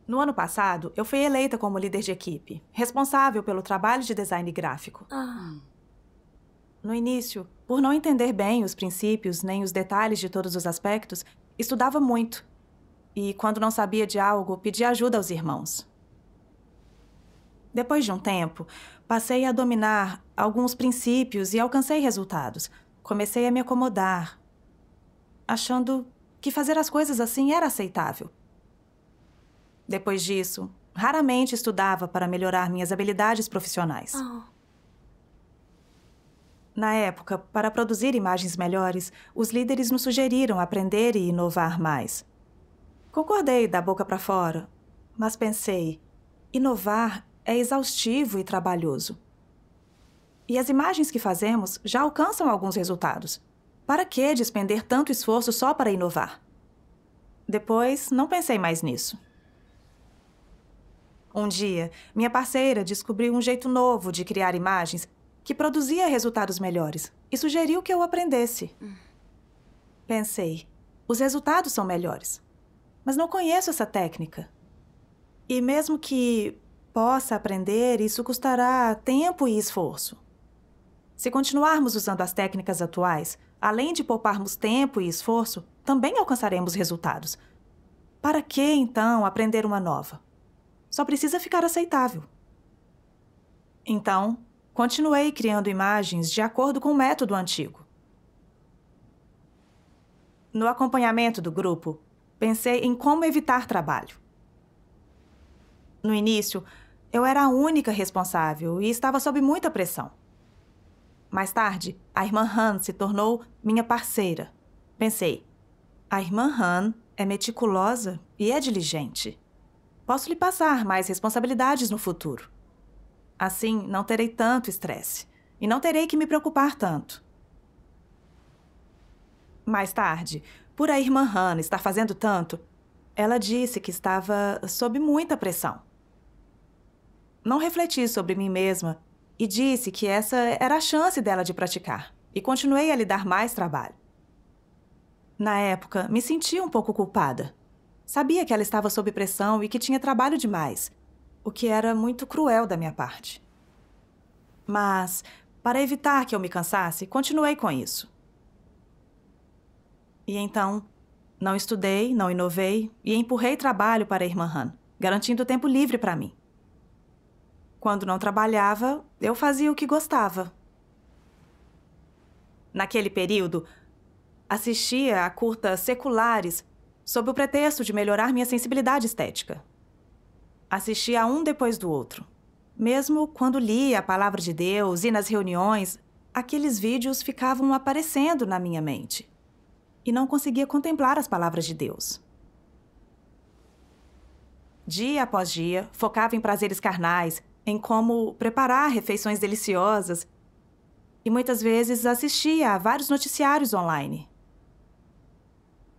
No ano passado, eu fui eleita como líder de equipe, responsável pelo trabalho de design gráfico. No início, por não entender bem os princípios nem os detalhes de todos os aspectos, estudava muito. E, quando não sabia de algo, pedia ajuda aos irmãos. Depois de um tempo, passei a dominar alguns princípios e alcancei resultados. Comecei a me acomodar, achando que fazer as coisas assim era aceitável. Depois disso, raramente estudava para melhorar minhas habilidades profissionais. Na época, para produzir imagens melhores, os líderes nos sugeriram aprender e inovar mais. Concordei da boca para fora, mas pensei, inovar é exaustivo e trabalhoso. E as imagens que fazemos já alcançam alguns resultados. Para que despender tanto esforço só para inovar? Depois, não pensei mais nisso. Um dia, minha parceira descobriu um jeito novo de criar imagens que produzia resultados melhores e sugeriu que eu aprendesse. Pensei, os resultados são melhores, mas não conheço essa técnica. E mesmo que possa aprender, isso custará tempo e esforço. Se continuarmos usando as técnicas atuais, além de pouparmos tempo e esforço, também alcançaremos resultados. Para que, então, aprender uma nova? Só precisa ficar aceitável. Então, continuei criando imagens de acordo com o método antigo. No acompanhamento do grupo, pensei em como evitar trabalho. No início, eu era a única responsável e estava sob muita pressão. Mais tarde, a irmã Han se tornou minha parceira. Pensei, a irmã Han é meticulosa e é diligente. Posso lhe passar mais responsabilidades no futuro. Assim, não terei tanto estresse e não terei que me preocupar tanto. Mais tarde, por a irmã Han estar fazendo tanto, ela disse que estava sob muita pressão. Não refleti sobre mim mesma e disse que essa era a chance dela de praticar, e continuei a lhe dar mais trabalho. Na época, me senti um pouco culpada. Sabia que ela estava sob pressão e que tinha trabalho demais, o que era muito cruel da minha parte. Mas, para evitar que eu me cansasse, continuei com isso. E então, não estudei, não inovei e empurrei trabalho para a irmã Han, garantindo tempo livre para mim. Quando não trabalhava, eu fazia o que gostava. Naquele período, assistia a curtas seculares sob o pretexto de melhorar minha sensibilidade estética. Assistia um depois do outro. Mesmo quando lia a palavra de Deus e nas reuniões, aqueles vídeos ficavam aparecendo na minha mente. E não conseguia contemplar as palavras de Deus. Dia após dia, focava em prazeres carnais, em como preparar refeições deliciosas. E muitas vezes assistia a vários noticiários online.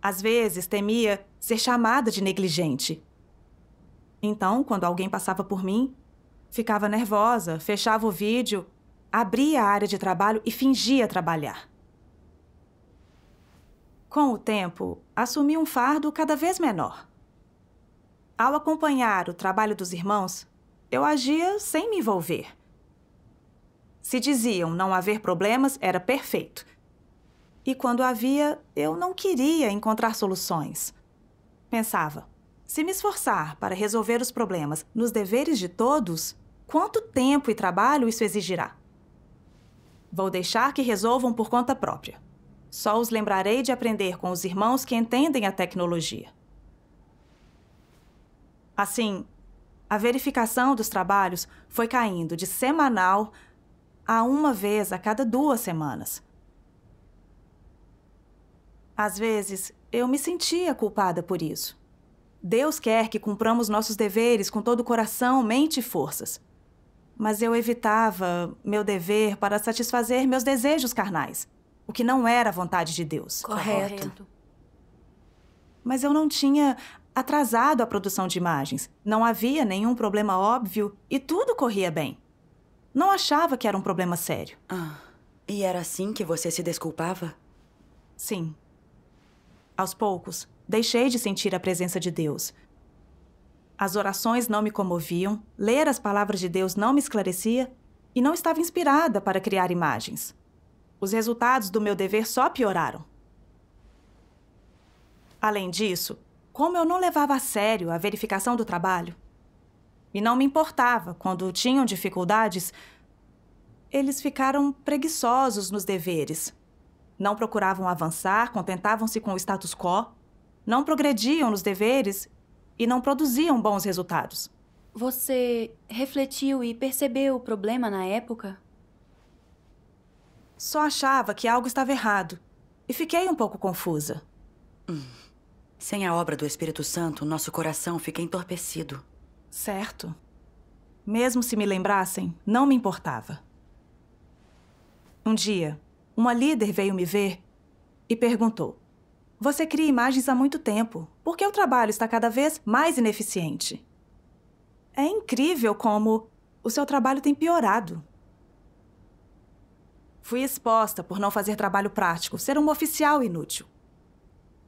Às vezes, temia ser chamada de negligente. Então, quando alguém passava por mim, ficava nervosa, fechava o vídeo, abria a área de trabalho e fingia trabalhar. Com o tempo, assumi um fardo cada vez menor. Ao acompanhar o trabalho dos irmãos, eu agia sem me envolver. Se diziam não haver problemas, era perfeito. E quando havia, eu não queria encontrar soluções. Pensava, se me esforçar para resolver os problemas nos deveres de todos, quanto tempo e trabalho isso exigirá? Vou deixar que resolvam por conta própria. Só os lembrarei de aprender com os irmãos que entendem a tecnologia. Assim, a verificação dos trabalhos foi caindo de semanal a uma vez a cada 2 semanas. Às vezes, eu me sentia culpada por isso. Deus quer que cumpramos nossos deveres com todo o coração, mente e forças. Mas eu evitava meu dever para satisfazer meus desejos carnais, o que não era a vontade de Deus. Correto. Mas eu não tinha atrasado a produção de imagens. Não havia nenhum problema óbvio e tudo corria bem. Não achava que era um problema sério. E era assim que você se desculpava? Sim. Aos poucos, deixei de sentir a presença de Deus. As orações não me comoviam, ler as palavras de Deus não me esclarecia e não estava inspirada para criar imagens. Os resultados do meu dever só pioraram. Além disso, como eu não levava a sério a verificação do trabalho e não me importava quando tinham dificuldades, eles ficaram preguiçosos nos deveres. Não procuravam avançar, contentavam-se com o status quo, não progrediam nos deveres e não produziam bons resultados. Você refletiu e percebeu o problema na época? Só achava que algo estava errado e fiquei um pouco confusa. Sem a obra do Espírito Santo, nosso coração fica entorpecido. Certo. Mesmo se me lembrassem, não me importava. Um dia, uma líder veio me ver e perguntou: "Você cria imagens há muito tempo. Por que o trabalho está cada vez mais ineficiente? É incrível como o seu trabalho tem piorado." Fui exposta por não fazer trabalho prático, ser uma oficial inútil.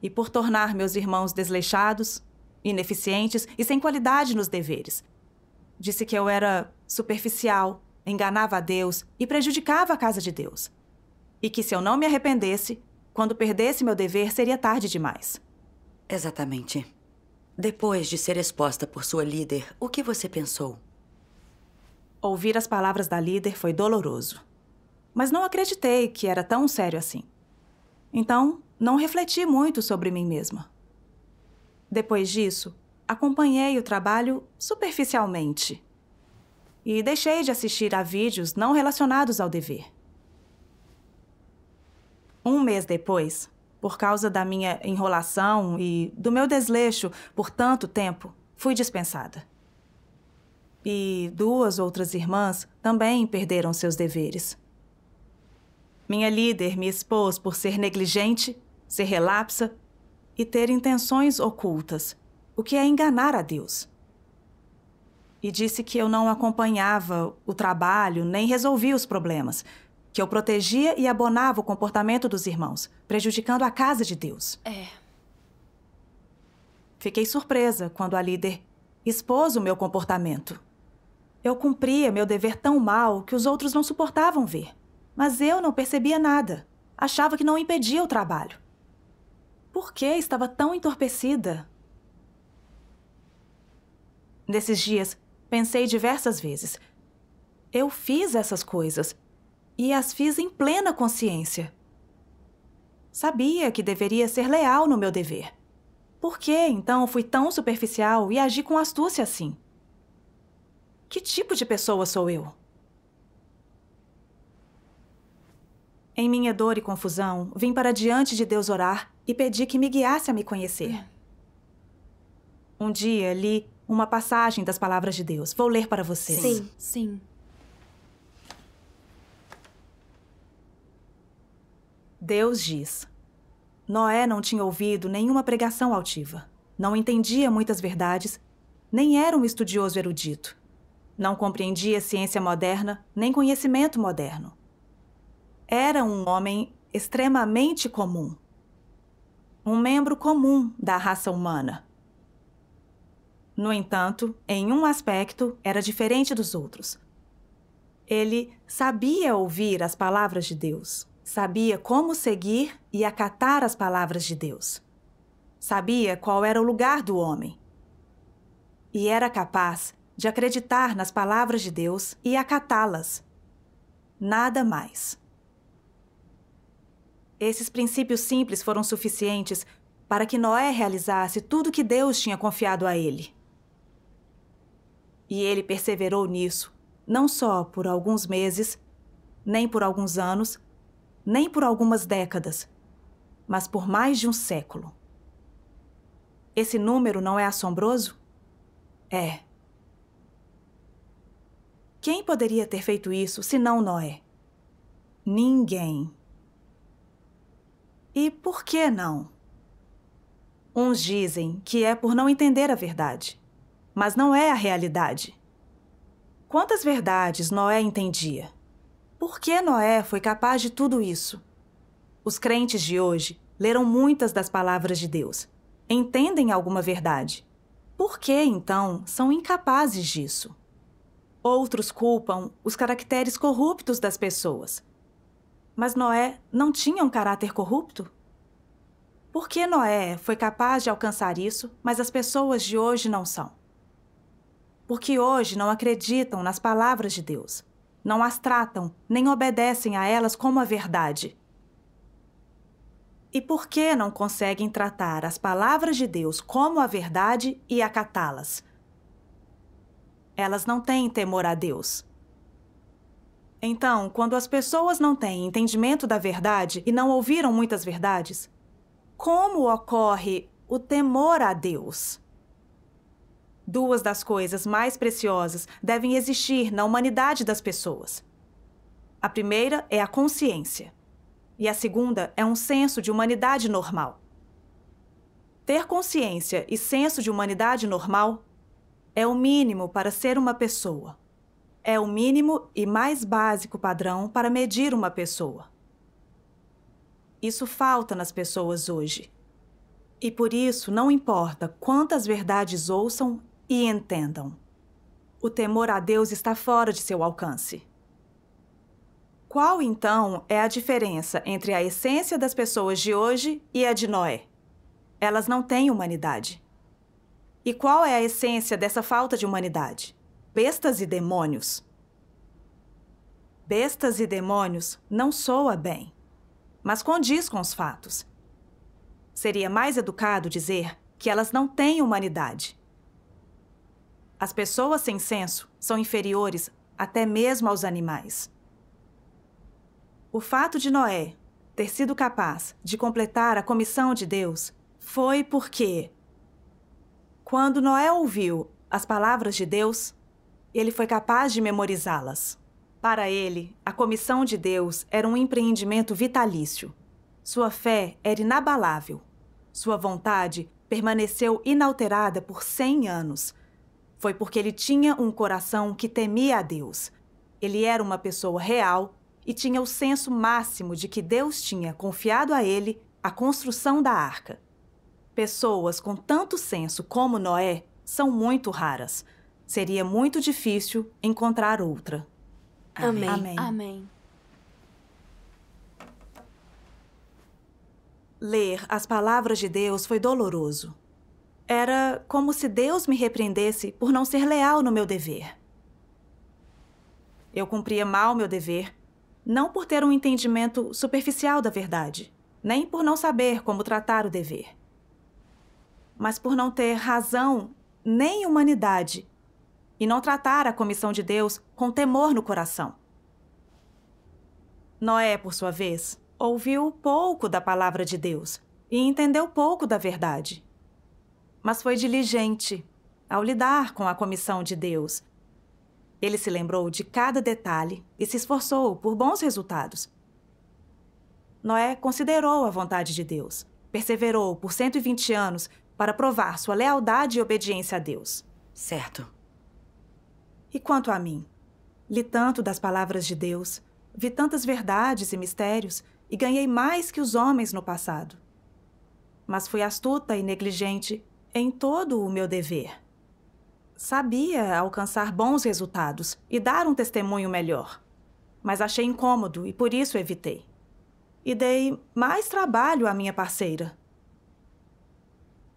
E por tornar meus irmãos desleixados, ineficientes e sem qualidade nos deveres. Disse que eu era superficial, enganava a Deus e prejudicava a casa de Deus. E que se eu não me arrependesse, quando perdesse meu dever, seria tarde demais. Exatamente. Depois de ser exposta por sua líder, o que você pensou? Ouvir as palavras da líder foi doloroso. Mas não acreditei que era tão sério assim. Então, não refleti muito sobre mim mesma. Depois disso, acompanhei o trabalho superficialmente. E deixei de assistir a vídeos não relacionados ao dever. Um mês depois, por causa da minha enrolação e do meu desleixo por tanto tempo, fui dispensada. E 2 outras irmãs também perderam seus deveres. Minha líder me expôs por ser negligente, ser relapsa e ter intenções ocultas, o que é enganar a Deus. E disse que eu não acompanhava o trabalho nem resolvia os problemas, que eu protegia e abonava o comportamento dos irmãos, prejudicando a casa de Deus. Fiquei surpresa quando a líder expôs o meu comportamento. Eu cumpria meu dever tão mal que os outros não suportavam ver. Mas eu não percebia nada. Achava que não impedia o trabalho. Por que estava tão entorpecida? Nesses dias, pensei diversas vezes. Eu fiz essas coisas e as fiz em plena consciência. Sabia que deveria ser leal no meu dever. Por que, então, fui tão superficial e agi com astúcia assim? Que tipo de pessoa sou eu? Em minha dor e confusão, vim para diante de Deus orar e pedi que me guiasse a me conhecer. Um dia, li uma passagem das palavras de Deus. Vou ler para vocês. Sim. Deus diz: Noé não tinha ouvido nenhuma pregação altiva. Não entendia muitas verdades, nem era um estudioso erudito. Não compreendia ciência moderna, nem conhecimento moderno. Era um homem extremamente comum. Um membro comum da raça humana. No entanto, em um aspecto, era diferente dos outros. Ele sabia ouvir as palavras de Deus. Sabia como seguir e acatar as palavras de Deus. Sabia qual era o lugar do homem. E era capaz de acreditar nas palavras de Deus e acatá-las. Nada mais. Esses princípios simples foram suficientes para que Noé realizasse tudo o que Deus tinha confiado a ele. E ele perseverou nisso, não só por alguns meses, nem por alguns anos, nem por algumas décadas, mas por mais de um século. Esse número não é assombroso? É. Quem poderia ter feito isso senão Noé? Ninguém. E por que não? Uns dizem que é por não entender a verdade, mas não é a realidade. Quantas verdades Noé entendia? Por que Noé foi capaz de tudo isso? Os crentes de hoje leram muitas das palavras de Deus. Entendem alguma verdade. por que, então, são incapazes disso? Outros culpam os caracteres corruptos das pessoas. Mas Noé não tinha um caráter corrupto? Por que Noé foi capaz de alcançar isso, mas as pessoas de hoje não são? Porque hoje não acreditam nas palavras de Deus, não as tratam, nem obedecem a elas como a verdade. E por que não conseguem tratar as palavras de Deus como a verdade e acatá-las? Elas não têm temor a Deus. Então, quando as pessoas não têm entendimento da verdade e não ouviram muitas verdades, como ocorre o temor a Deus? Duas das coisas mais preciosas devem existir na humanidade das pessoas. A primeira é a consciência. E a segunda é um senso de humanidade normal. Ter consciência e senso de humanidade normal é o mínimo para ser uma pessoa. É o mínimo e mais básico padrão para medir uma pessoa. Isso falta nas pessoas hoje. E por isso não importa quantas verdades ouçam e entendam. O temor a Deus está fora de seu alcance. Qual, então, é a diferença entre a essência das pessoas de hoje e a de Noé? Elas não têm humanidade. E qual é a essência dessa falta de humanidade? Bestas e demônios. Bestas e demônios não soa bem, mas condiz com os fatos. Seria mais educado dizer que elas não têm humanidade. As pessoas sem senso são inferiores até mesmo aos animais. O fato de Noé ter sido capaz de completar a comissão de Deus foi porque, quando Noé ouviu as palavras de Deus, ele foi capaz de memorizá-las. Para ele, a comissão de Deus era um empreendimento vitalício. Sua fé era inabalável. Sua vontade permaneceu inalterada por 100 anos. Foi porque ele tinha um coração que temia a Deus. Ele era uma pessoa real e tinha o senso máximo de que Deus tinha confiado a ele a construção da arca. Pessoas com tanto senso como Noé são muito raras. Seria muito difícil encontrar outra. Amém. Amém. Amém. Ler as palavras de Deus foi doloroso. Era como se Deus me repreendesse por não ser leal no meu dever. Eu cumpria mal meu dever, não por ter um entendimento superficial da verdade, nem por não saber como tratar o dever, mas por não ter razão nem humanidade e não tratar a comissão de Deus com temor no coração. Noé, por sua vez, ouviu pouco da palavra de Deus e entendeu pouco da verdade, mas foi diligente ao lidar com a comissão de Deus. Ele se lembrou de cada detalhe e se esforçou por bons resultados. Noé considerou a vontade de Deus, perseverou por 120 anos para provar sua lealdade e obediência a Deus. Certo. E quanto a mim? Li tanto das palavras de Deus, vi tantas verdades e mistérios e ganhei mais que os homens no passado. Mas fui astuta e negligente em todo o meu dever. Sabia alcançar bons resultados e dar um testemunho melhor, mas achei incômodo e por isso evitei. E dei mais trabalho à minha parceira.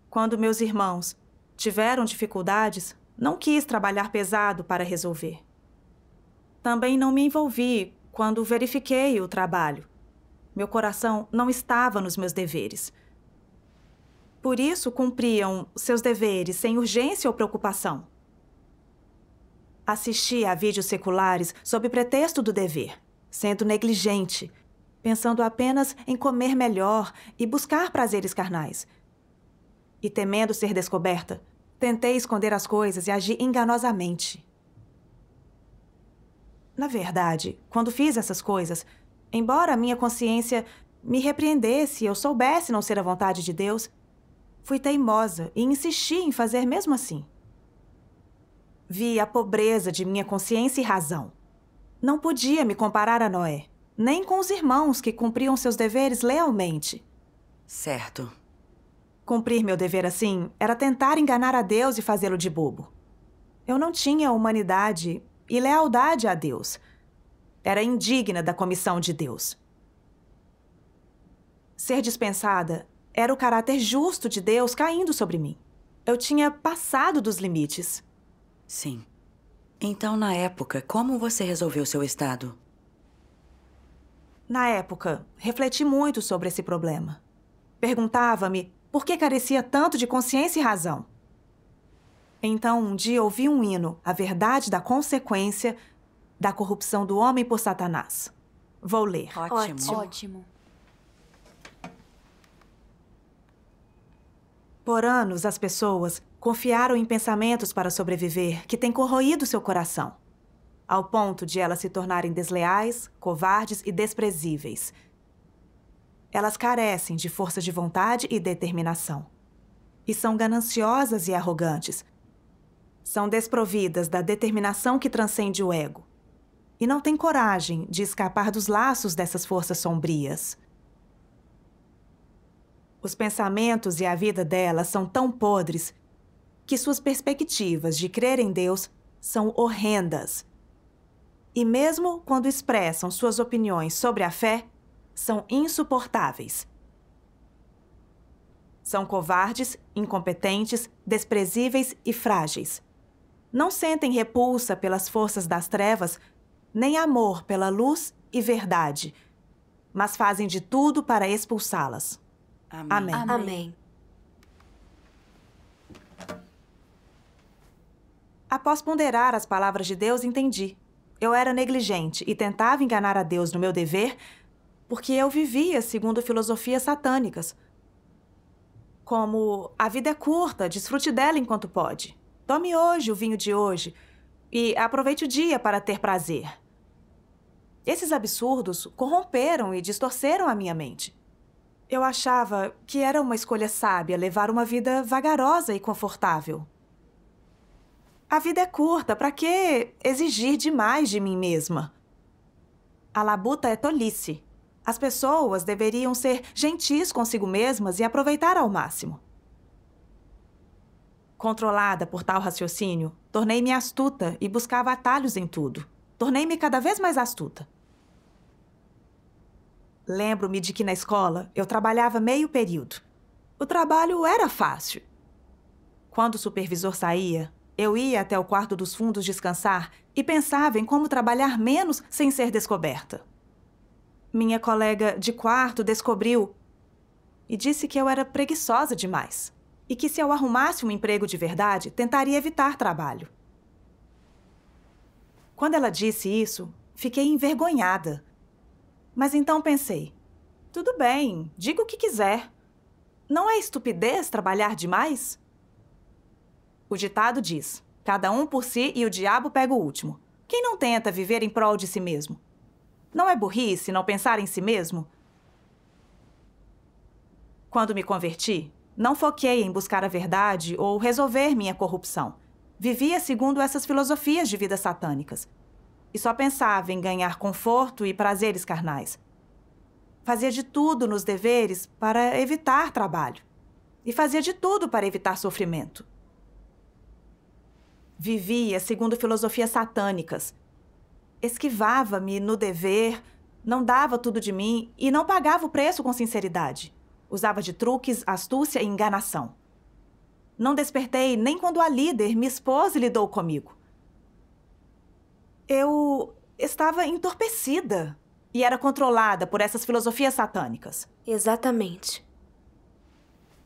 Quando meus irmãos tiveram dificuldades, não quis trabalhar pesado para resolver. Também não me envolvi quando verifiquei o trabalho. Meu coração não estava nos meus deveres. Por isso, cumpriam seus deveres sem urgência ou preocupação. Assisti a vídeos seculares sob pretexto do dever, sendo negligente, pensando apenas em comer melhor e buscar prazeres carnais. E temendo ser descoberta, tentei esconder as coisas e agi enganosamente. Na verdade, quando fiz essas coisas, embora a minha consciência me repreendesse e eu soubesse não ser a vontade de Deus, fui teimosa e insisti em fazer mesmo assim. Vi a pobreza de minha consciência e razão. Não podia me comparar a Noé, nem com os irmãos que cumpriam seus deveres lealmente. Certo. Cumprir meu dever assim era tentar enganar a Deus e fazê-lo de bobo. Eu não tinha humanidade e lealdade a Deus. Era indigna da comissão de Deus. Ser dispensada era o caráter justo de Deus caindo sobre mim. Eu tinha passado dos limites. Sim. Então, na época, como você resolveu seu estado? Na época, refleti muito sobre esse problema. Perguntava-me por que carecia tanto de consciência e razão. Então, um dia ouvi um hino, a verdade da consequência da corrupção do homem por Satanás. Vou ler. Ótimo. Por anos, as pessoas confiaram em pensamentos para sobreviver que têm corroído seu coração, ao ponto de elas se tornarem desleais, covardes e desprezíveis. Elas carecem de força de vontade e determinação. E são gananciosas e arrogantes. São desprovidas da determinação que transcende o ego. E não têm coragem de escapar dos laços dessas forças sombrias. Os pensamentos e a vida delas são tão podres que suas perspectivas de crer em Deus são horrendas. E mesmo quando expressam suas opiniões sobre a fé, são insuportáveis. São covardes, incompetentes, desprezíveis e frágeis. Não sentem repulsa pelas forças das trevas, nem amor pela luz e verdade, mas fazem de tudo para expulsá-las. Amém. Amém. Após ponderar as palavras de Deus, entendi. Eu era negligente e tentava enganar a Deus no meu dever porque eu vivia segundo filosofias satânicas. Como a vida é curta, desfrute dela enquanto pode. Tome hoje o vinho de hoje e aproveite o dia para ter prazer. Esses absurdos corromperam e distorceram a minha mente. Eu achava que era uma escolha sábia levar uma vida vagarosa e confortável. A vida é curta, para que exigir demais de mim mesma? A labuta é tolice. As pessoas deveriam ser gentis consigo mesmas e aproveitar ao máximo. Controlada por tal raciocínio, tornei-me astuta e buscava atalhos em tudo. Tornei-me cada vez mais astuta. Lembro-me de que na escola eu trabalhava meio período. O trabalho era fácil. Quando o supervisor saía, eu ia até o quarto dos fundos descansar e pensava em como trabalhar menos sem ser descoberta. Minha colega de quarto descobriu e disse que eu era preguiçosa demais e que se eu arrumasse um emprego de verdade, tentaria evitar trabalho. Quando ela disse isso, fiquei envergonhada. Mas então pensei, tudo bem, diga o que quiser. Não é estupidez trabalhar demais? O ditado diz, cada um por si e o diabo pega o último. Quem não tenta viver em prol de si mesmo? Não é burrice não pensar em si mesmo? Quando me converti, não foquei em buscar a verdade ou resolver minha corrupção. Vivia segundo essas filosofias de vida satânicas. E só pensava em ganhar conforto e prazeres carnais. Fazia de tudo nos deveres para evitar trabalho. E fazia de tudo para evitar sofrimento. Vivia segundo filosofias satânicas. Esquivava-me no dever, não dava tudo de mim e não pagava o preço com sinceridade. Usava de truques, astúcia e enganação. Não despertei nem quando a líder me expôs e lidou comigo. Eu estava entorpecida e era controlada por essas filosofias satânicas. Exatamente.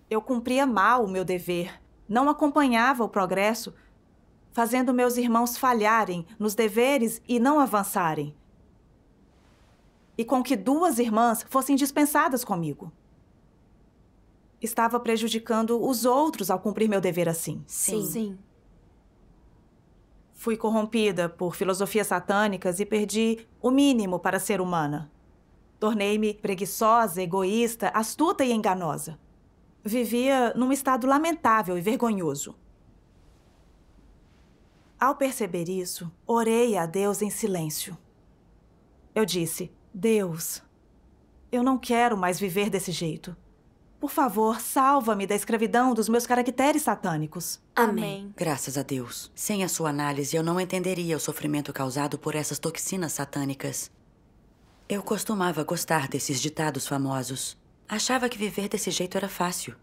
Eu cumpria mal o meu dever, não acompanhava o progresso, fazendo meus irmãos falharem nos deveres e não avançarem. E com que 2 irmãs fossem dispensadas comigo. Estava prejudicando os outros ao cumprir meu dever assim. Sim. Fui corrompida por filosofias satânicas e perdi o mínimo para ser humana. Tornei-me preguiçosa, egoísta, astuta e enganosa. Vivia num estado lamentável e vergonhoso. Ao perceber isso, orei a Deus em silêncio. Eu disse, Deus, eu não quero mais viver desse jeito. Por favor, salva-me da escravidão dos meus caracteres satânicos. Amém. Graças a Deus. Sem a sua análise, eu não entenderia o sofrimento causado por essas toxinas satânicas. Eu costumava gostar desses ditados famosos. Achava que viver desse jeito era fácil.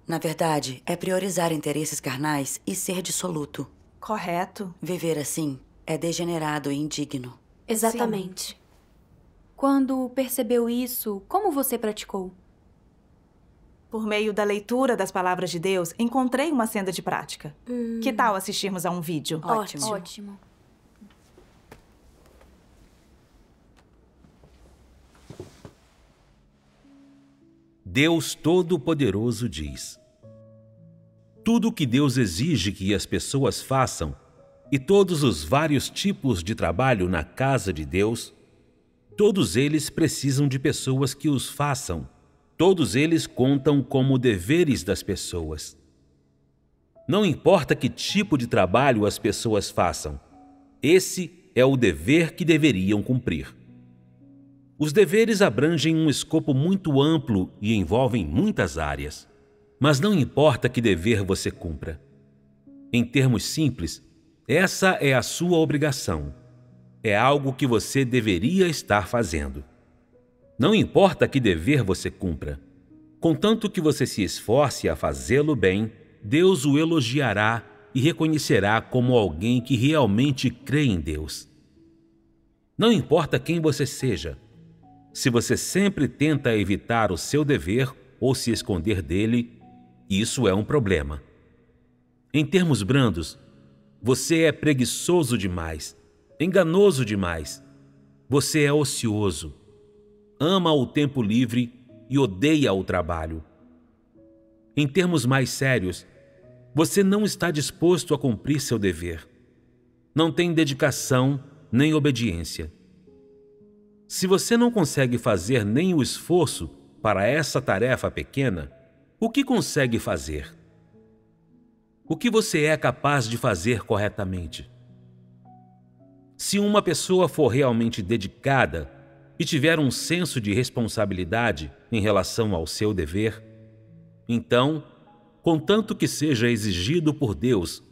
Na verdade, é priorizar interesses carnais e ser dissoluto. Correto. Viver assim é degenerado e indigno. Exatamente. Quando percebeu isso, como você praticou? Por meio da leitura das palavras de Deus, encontrei uma senda de prática. Que tal assistirmos a um vídeo? Ótimo. Deus Todo-Poderoso diz: tudo o que Deus exige que as pessoas façam e todos os vários tipos de trabalho na casa de Deus, todos eles precisam de pessoas que os façam. Todos eles contam como deveres das pessoas. Não importa que tipo de trabalho as pessoas façam, esse é o dever que deveriam cumprir. Os deveres abrangem um escopo muito amplo e envolvem muitas áreas. Mas não importa que dever você cumpra. Em termos simples, essa é a sua obrigação. É algo que você deveria estar fazendo. Não importa que dever você cumpra. Contanto que você se esforce a fazê-lo bem, Deus o elogiará e reconhecerá como alguém que realmente crê em Deus. Não importa quem você seja. Se você sempre tenta evitar o seu dever ou se esconder dele, isso é um problema. Em termos brandos, você é preguiçoso demais, enganoso demais. Você é ocioso. Ama o tempo livre e odeia o trabalho. Em termos mais sérios, você não está disposto a cumprir seu dever. Não tem dedicação nem obediência. Se você não consegue fazer nem o esforço para essa tarefa pequena, o que consegue fazer? O que você é capaz de fazer corretamente? Se uma pessoa for realmente dedicada e tiver um senso de responsabilidade em relação ao seu dever, então, contanto que seja exigido por Deus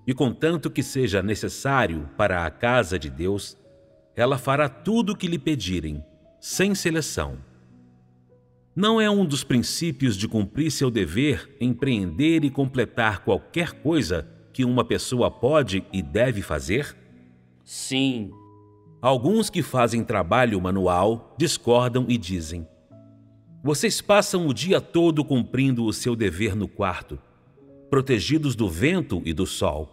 e contanto que seja necessário para a casa de Deus, ela fará tudo o que lhe pedirem, sem seleção. Não é um dos princípios de cumprir seu dever empreender e completar qualquer coisa que uma pessoa pode e deve fazer? Sim. Alguns que fazem trabalho manual discordam e dizem: vocês passam o dia todo cumprindo o seu dever no quarto, protegidos do vento e do sol.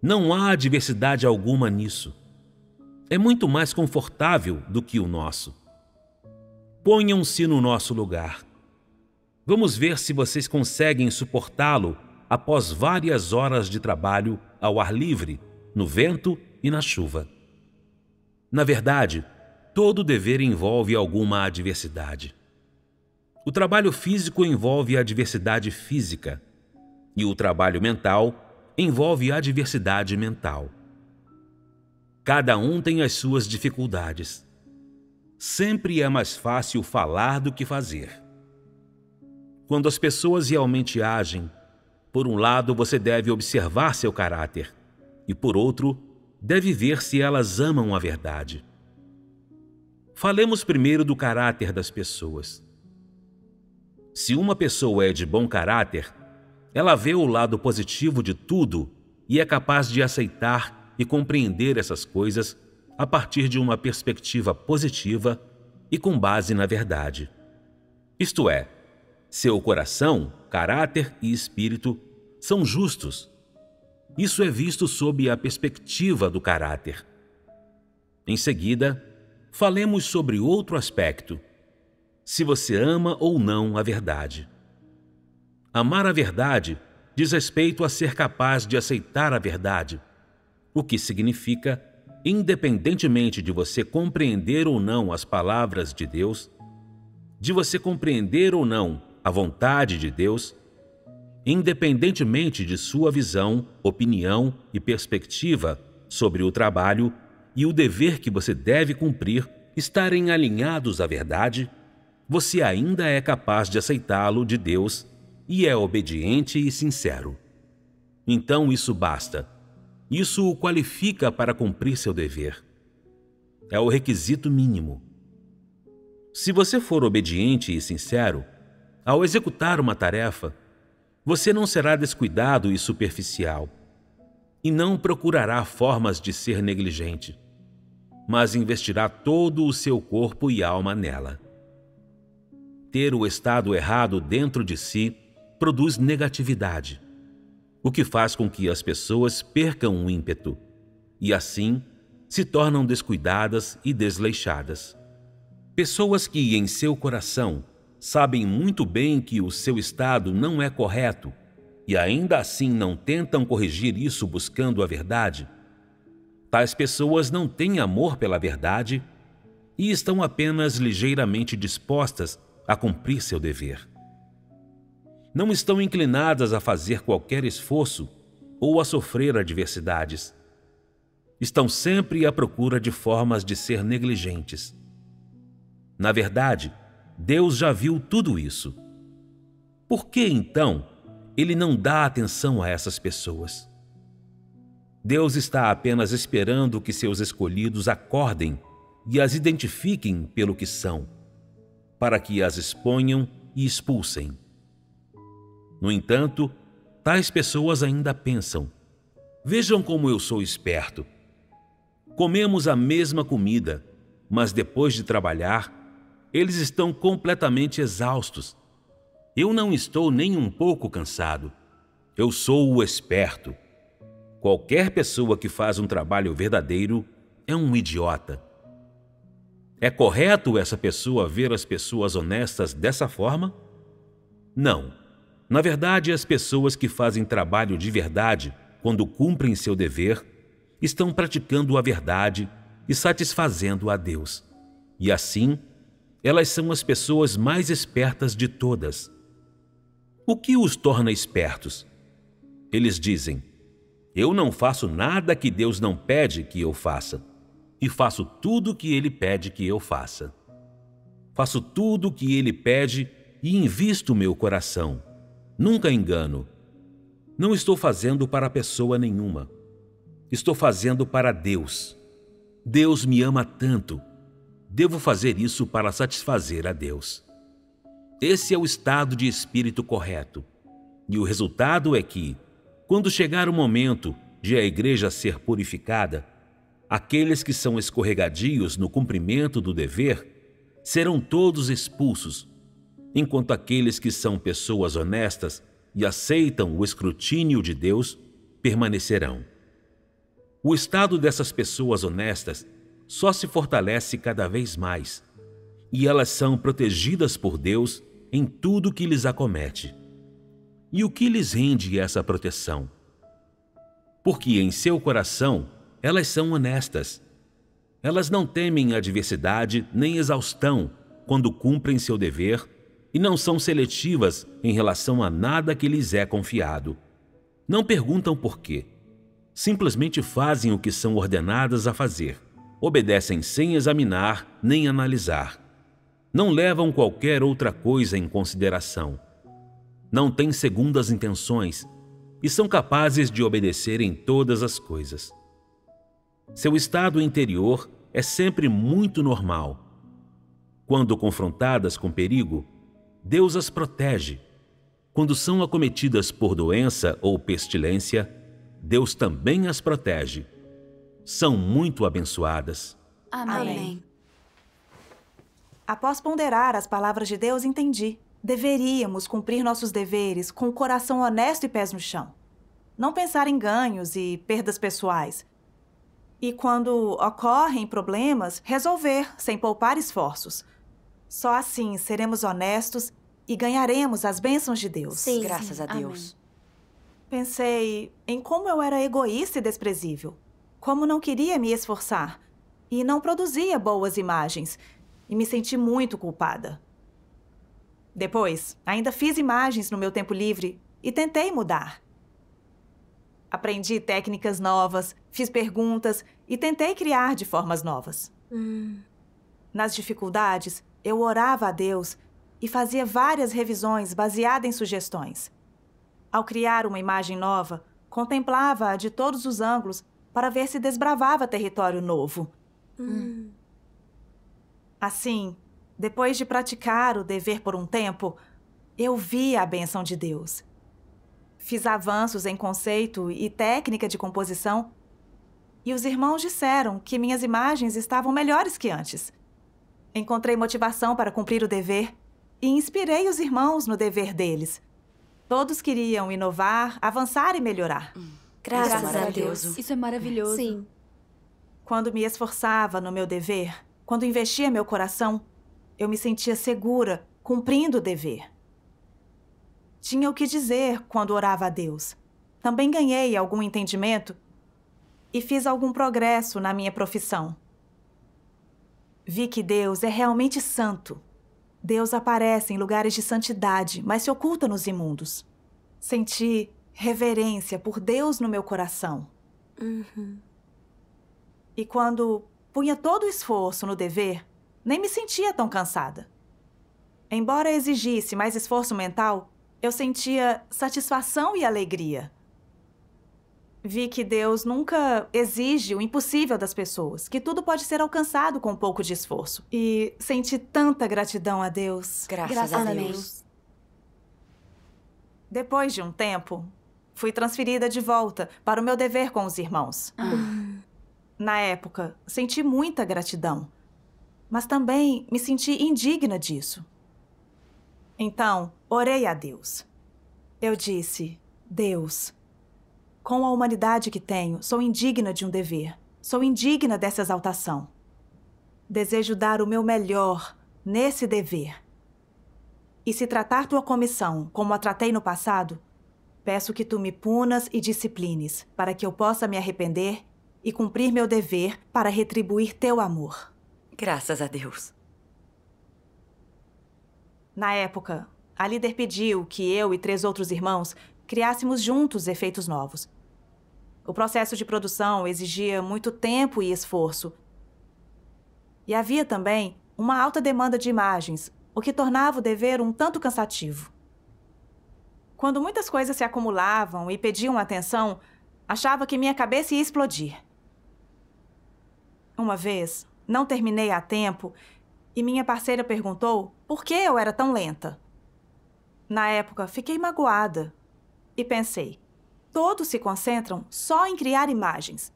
Não há adversidade alguma nisso. É muito mais confortável do que o nosso. Ponham-se no nosso lugar. Vamos ver se vocês conseguem suportá-lo após várias horas de trabalho ao ar livre, no vento e na chuva. Na verdade, todo dever envolve alguma adversidade. O trabalho físico envolve adversidade física e o trabalho mental envolve adversidade mental. Cada um tem as suas dificuldades. Sempre é mais fácil falar do que fazer. Quando as pessoas realmente agem, por um lado você deve observar seu caráter e, por outro, deve ver se elas amam a verdade. Falemos primeiro do caráter das pessoas. Se uma pessoa é de bom caráter, ela vê o lado positivo de tudo e é capaz de aceitar e compreender essas coisas a partir de uma perspectiva positiva e com base na verdade. Isto é, seu coração, caráter e espírito são justos. Isso é visto sob a perspectiva do caráter. Em seguida, falemos sobre outro aspecto: se você ama ou não a verdade. Amar a verdade diz respeito a ser capaz de aceitar a verdade, o que significa, independentemente de você compreender ou não as palavras de Deus, de você compreender ou não a vontade de Deus, independentemente de sua visão, opinião e perspectiva sobre o trabalho e o dever que você deve cumprir estarem alinhados à verdade, você ainda é capaz de aceitá-lo de Deus e é obediente e sincero. Então isso basta. Isso o qualifica para cumprir seu dever. É o requisito mínimo. Se você for obediente e sincero, ao executar uma tarefa, você não será descuidado e superficial, e não procurará formas de ser negligente, mas investirá todo o seu corpo e alma nela. Ter o estado errado dentro de si produz negatividade, o que faz com que as pessoas percam o ímpeto e, assim, se tornam descuidadas e desleixadas. Pessoas que, em seu coração, sabem muito bem que o seu estado não é correto e ainda assim não tentam corrigir isso buscando a verdade, tais pessoas não têm amor pela verdade e estão apenas ligeiramente dispostas a cumprir seu dever. Não estão inclinadas a fazer qualquer esforço ou a sofrer adversidades. Estão sempre à procura de formas de ser negligentes. Na verdade, Deus já viu tudo isso. Por que, então, Ele não dá atenção a essas pessoas? Deus está apenas esperando que seus escolhidos acordem e as identifiquem pelo que são, para que as exponham e expulsem. No entanto, tais pessoas ainda pensam: vejam como eu sou esperto. Comemos a mesma comida, mas depois de trabalhar, eles estão completamente exaustos. Eu não estou nem um pouco cansado. Eu sou o esperto. Qualquer pessoa que faz um trabalho verdadeiro é um idiota. É correto essa pessoa ver as pessoas honestas dessa forma? Não. Na verdade, as pessoas que fazem trabalho de verdade, quando cumprem seu dever, estão praticando a verdade e satisfazendo a Deus. E assim, elas são as pessoas mais espertas de todas. O que os torna espertos? Eles dizem: eu não faço nada que Deus não pede que eu faça, e faço tudo o que Ele pede que eu faça. Faço tudo o que Ele pede e invisto meu coração. Nunca engano. Não estou fazendo para pessoa nenhuma. Estou fazendo para Deus. Deus me ama tanto. Devo fazer isso para satisfazer a Deus. Esse é o estado de espírito correto. E o resultado é que, quando chegar o momento de a igreja ser purificada, aqueles que são escorregadios no cumprimento do dever serão todos expulsos, enquanto aqueles que são pessoas honestas e aceitam o escrutínio de Deus permanecerão. O estado dessas pessoas honestas só se fortalece cada vez mais, e elas são protegidas por Deus em tudo que lhes acomete. E o que lhes rende essa proteção? Porque em seu coração elas são honestas. Elas não temem adversidade nem exaustão quando cumprem seu dever e não são seletivas em relação a nada que lhes é confiado. Não perguntam por quê. Simplesmente fazem o que são ordenadas a fazer. Obedecem sem examinar nem analisar. Não levam qualquer outra coisa em consideração. Não têm segundas intenções e são capazes de obedecer em todas as coisas. Seu estado interior é sempre muito normal. Quando confrontadas com perigo, Deus as protege. Quando são acometidas por doença ou pestilência, Deus também as protege. São muito abençoadas. Amém. Após ponderar as palavras de Deus, entendi. Deveríamos cumprir nossos deveres com o coração honesto e pés no chão. Não pensar em ganhos e perdas pessoais. E quando ocorrem problemas, resolver sem poupar esforços. Só assim seremos honestos e ganharemos as bênçãos de Deus. Sim. Graças a Deus. Amém. Pensei em como eu era egoísta e desprezível. Como não queria me esforçar e não produzia boas imagens. E me senti muito culpada. Depois, ainda fiz imagens no meu tempo livre e tentei mudar. Aprendi técnicas novas, fiz perguntas e tentei criar de formas novas. Nas dificuldades, eu orava a Deus e fazia várias revisões baseadas em sugestões. Ao criar uma imagem nova, contemplava-a de todos os ângulos para ver se desbravava território novo. Assim, depois de praticar o dever por um tempo, eu vi a bênção de Deus. Fiz avanços em conceito e técnica de composição, e os irmãos disseram que minhas imagens estavam melhores que antes. Encontrei motivação para cumprir o dever e inspirei os irmãos no dever deles. Todos queriam inovar, avançar e melhorar. Graças a Deus. Isso é maravilhoso. Sim. Quando me esforçava no meu dever, quando investia meu coração, eu me sentia segura, cumprindo o dever. Tinha o que dizer quando orava a Deus. Também ganhei algum entendimento e fiz algum progresso na minha profissão. Vi que Deus é realmente santo. Deus aparece em lugares de santidade, mas se oculta nos imundos. Senti reverência por Deus no meu coração. E quando punha todo o esforço no dever, nem me sentia tão cansada. Embora exigisse mais esforço mental, eu sentia satisfação e alegria. Vi que Deus nunca exige o impossível das pessoas, que tudo pode ser alcançado com um pouco de esforço. E senti tanta gratidão a Deus. Graças a Deus. Depois de um tempo, fui transferida de volta para o meu dever com os irmãos. Na época, senti muita gratidão, mas também me senti indigna disso. Então, orei a Deus. Eu disse: Deus, com a humanidade que tenho, sou indigna de um dever. Sou indigna dessa exaltação. Desejo dar o meu melhor nesse dever. E se tratar tua comissão como a tratei no passado, peço que tu me punas e disciplines, para que eu possa me arrepender e cumprir meu dever para retribuir teu amor. Graças a Deus. Na época, a líder pediu que eu e 3 outros irmãos criássemos juntos efeitos novos. O processo de produção exigia muito tempo e esforço. E havia também uma alta demanda de imagens, o que tornava o dever um tanto cansativo. Quando muitas coisas se acumulavam e pediam atenção, achava que minha cabeça ia explodir. Uma vez, não terminei a tempo e minha parceira perguntou por que eu era tão lenta. Na época, fiquei magoada e pensei: todos se concentram só em criar imagens.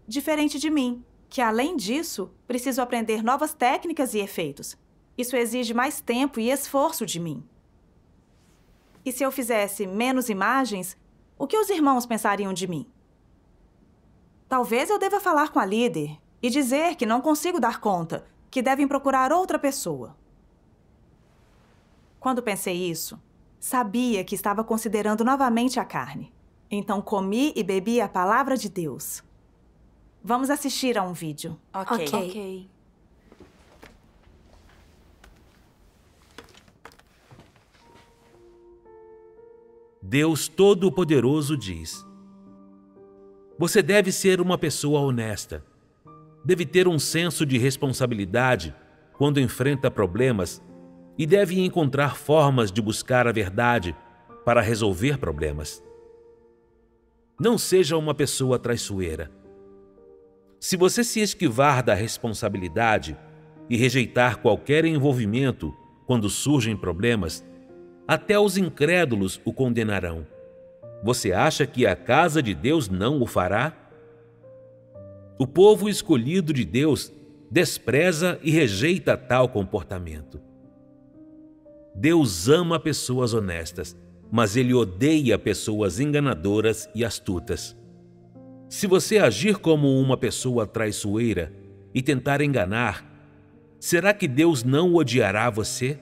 Diferente de mim, que além disso, preciso aprender novas técnicas e efeitos. Isso exige mais tempo e esforço de mim. E se eu fizesse menos imagens, o que os irmãos pensariam de mim? Talvez eu deva falar com a líder e dizer que não consigo dar conta, que devem procurar outra pessoa. Quando pensei isso, sabia que estava considerando novamente a carne. Então comi e bebi a palavra de Deus. Vamos assistir a um vídeo. Ok. Deus Todo-Poderoso diz: você deve ser uma pessoa honesta. Deve ter um senso de responsabilidade quando enfrenta problemas e deve encontrar formas de buscar a verdade para resolver problemas. Não seja uma pessoa traiçoeira. Se você se esquivar da responsabilidade e rejeitar qualquer envolvimento quando surgem problemas, até os incrédulos o condenarão. Você acha que a casa de Deus não o fará? O povo escolhido de Deus despreza e rejeita tal comportamento. Deus ama pessoas honestas, mas Ele odeia pessoas enganadoras e astutas. Se você agir como uma pessoa traiçoeira e tentar enganar, será que Deus não odiará você?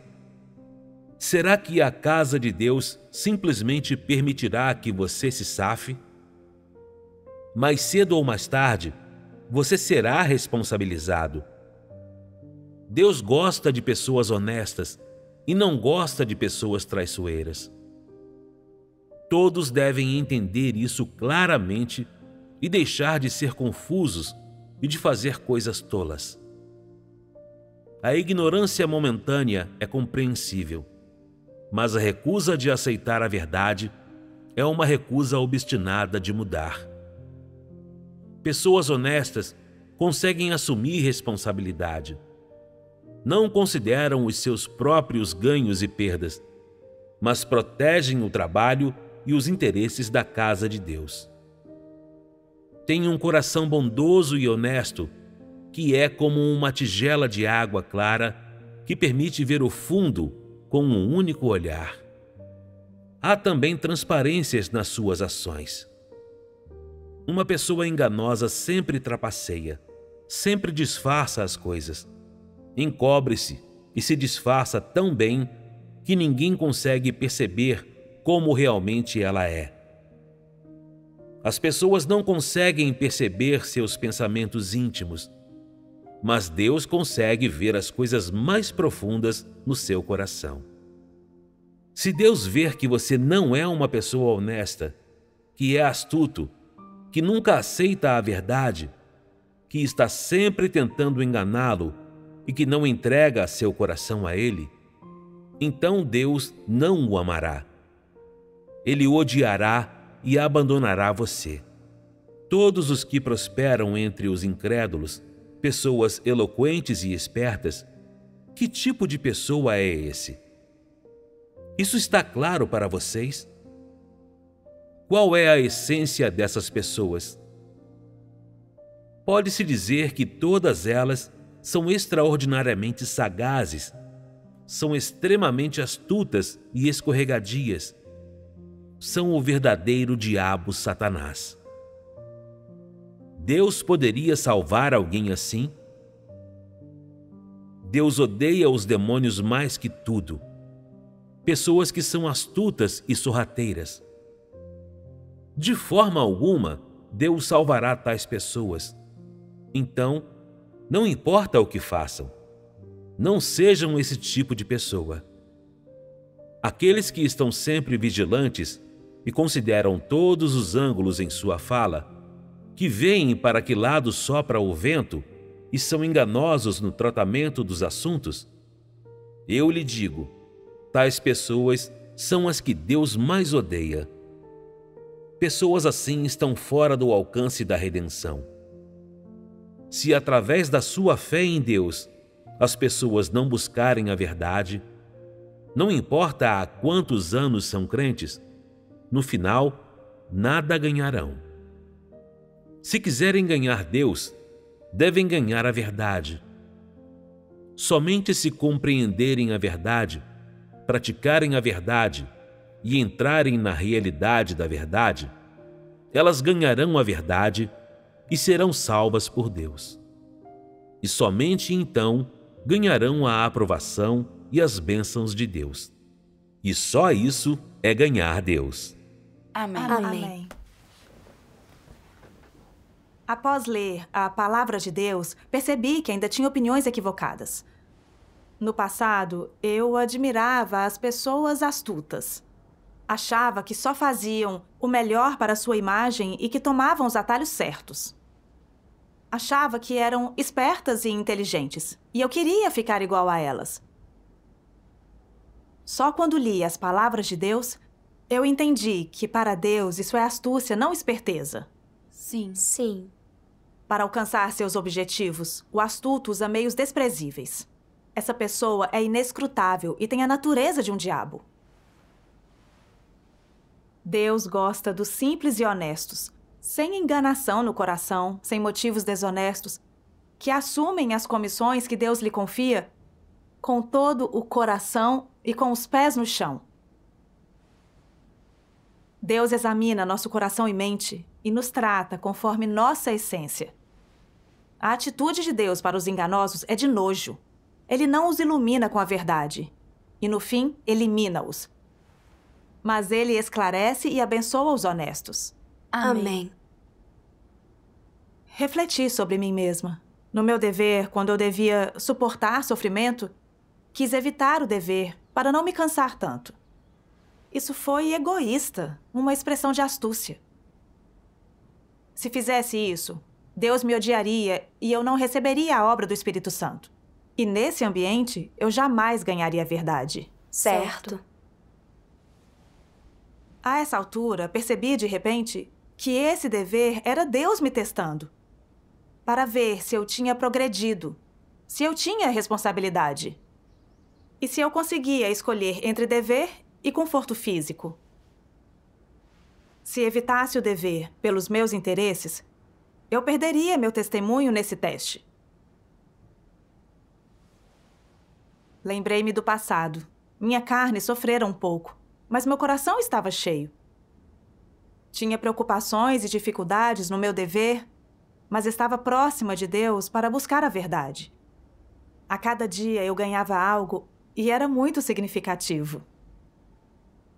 Será que a casa de Deus simplesmente permitirá que você se safe? Mais cedo ou mais tarde, você será responsabilizado. Deus gosta de pessoas honestas e não gosta de pessoas traiçoeiras. Todos devem entender isso claramente e deixar de ser confusos e de fazer coisas tolas. A ignorância momentânea é compreensível, mas a recusa de aceitar a verdade é uma recusa obstinada de mudar. Pessoas honestas conseguem assumir responsabilidade. Não consideram os seus próprios ganhos e perdas, mas protegem o trabalho e os interesses da casa de Deus. Tem um coração bondoso e honesto, que é como uma tigela de água clara que permite ver o fundo com um único olhar. Há também transparências nas suas ações. Uma pessoa enganosa sempre trapaceia, sempre disfarça as coisas, encobre-se e se disfarça tão bem que ninguém consegue perceber como realmente ela é. As pessoas não conseguem perceber seus pensamentos íntimos, mas Deus consegue ver as coisas mais profundas no seu coração. Se Deus ver que você não é uma pessoa honesta, que é astuto, que nunca aceita a verdade, que está sempre tentando enganá-lo e que não entrega seu coração a Ele, então Deus não o amará. Ele o odiará e abandonará você. Todos os que prosperam entre os incrédulos, pessoas eloquentes e espertas, que tipo de pessoa é esse? Isso está claro para vocês? Qual é a essência dessas pessoas? Pode-se dizer que todas elas são extraordinariamente sagazes, são extremamente astutas e escorregadias. São o verdadeiro diabo Satanás. Deus poderia salvar alguém assim? Deus odeia os demônios mais que tudo. Pessoas que são astutas e sorrateiras. De forma alguma, Deus salvará tais pessoas. Então, não importa o que façam, não sejam esse tipo de pessoa. Aqueles que estão sempre vigilantes e consideram todos os ângulos em sua fala, que veem para que lado sopra o vento e são enganosos no tratamento dos assuntos, eu lhe digo, tais pessoas são as que Deus mais odeia. Pessoas assim estão fora do alcance da redenção. Se através da sua fé em Deus as pessoas não buscarem a verdade, não importa há quantos anos são crentes, no final, nada ganharão. Se quiserem ganhar Deus, devem ganhar a verdade. Somente se compreenderem a verdade, praticarem a verdade e entrarem na realidade da verdade, elas ganharão a verdade e serão salvas por Deus. E somente então ganharão a aprovação e as bênçãos de Deus. E só isso é ganhar Deus. Amém. Amém. Após ler a palavra de Deus, percebi que ainda tinha opiniões equivocadas. No passado, eu admirava as pessoas astutas. Achava que só faziam o melhor para sua imagem e que tomavam os atalhos certos. Achava que eram espertas e inteligentes, e eu queria ficar igual a elas. Só quando li as palavras de Deus, eu entendi que para Deus isso é astúcia, não esperteza. Sim. Sim. Para alcançar seus objetivos, o astuto usa meios desprezíveis. Essa pessoa é inescrutável e tem a natureza de um diabo. Deus gosta dos simples e honestos, sem enganação no coração, sem motivos desonestos, que assumem as comissões que Deus lhe confia com todo o coração e com os pés no chão. Deus examina nosso coração e mente e nos trata conforme nossa essência. A atitude de Deus para os enganosos é de nojo. Ele não os ilumina com a verdade e, no fim, elimina-os. Mas ele esclarece e abençoa os honestos. Amém. Refleti sobre mim mesma. No meu dever, quando eu devia suportar sofrimento, quis evitar o dever para não me cansar tanto. Isso foi egoísta, uma expressão de astúcia. Se fizesse isso, Deus me odiaria e eu não receberia a obra do Espírito Santo. E nesse ambiente, eu jamais ganharia a verdade. Certo. A essa altura, percebi de repente que esse dever era Deus me testando, para ver se eu tinha progredido, se eu tinha responsabilidade e se eu conseguia escolher entre dever e conforto físico. Se evitasse o dever pelos meus interesses, eu perderia meu testemunho nesse teste. Lembrei-me do passado. Minha carne sofrera um pouco, mas meu coração estava cheio. Tinha preocupações e dificuldades no meu dever, mas estava próxima de Deus para buscar a verdade. A cada dia eu ganhava algo e era muito significativo.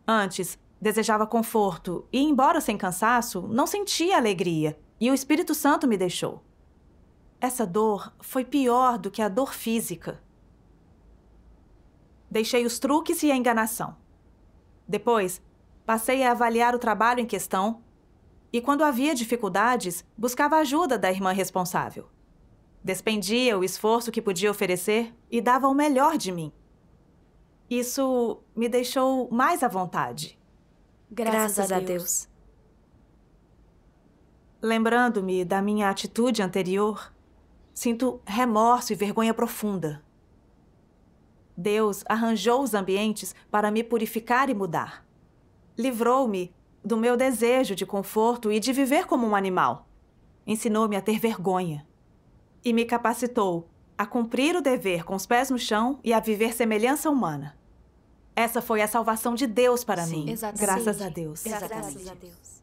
Antes, desejava conforto e, embora sem cansaço, não sentia alegria e o Espírito Santo me deixou. Essa dor foi pior do que a dor física. Deixei os truques e a enganação. Depois, passei a avaliar o trabalho em questão e, quando havia dificuldades, buscava a ajuda da irmã responsável. Despendia o esforço que podia oferecer e dava o melhor de mim. Isso me deixou mais à vontade. Graças a Deus. Lembrando-me da minha atitude anterior, sinto remorso e vergonha profunda. Deus arranjou os ambientes para me purificar e mudar. Livrou-me do meu desejo de conforto e de viver como um animal. Ensinou-me a ter vergonha. E me capacitou a cumprir o dever com os pés no chão e a viver semelhança humana. Essa foi a salvação de Deus para mim. Exatamente. Graças a Deus. Graças a Deus.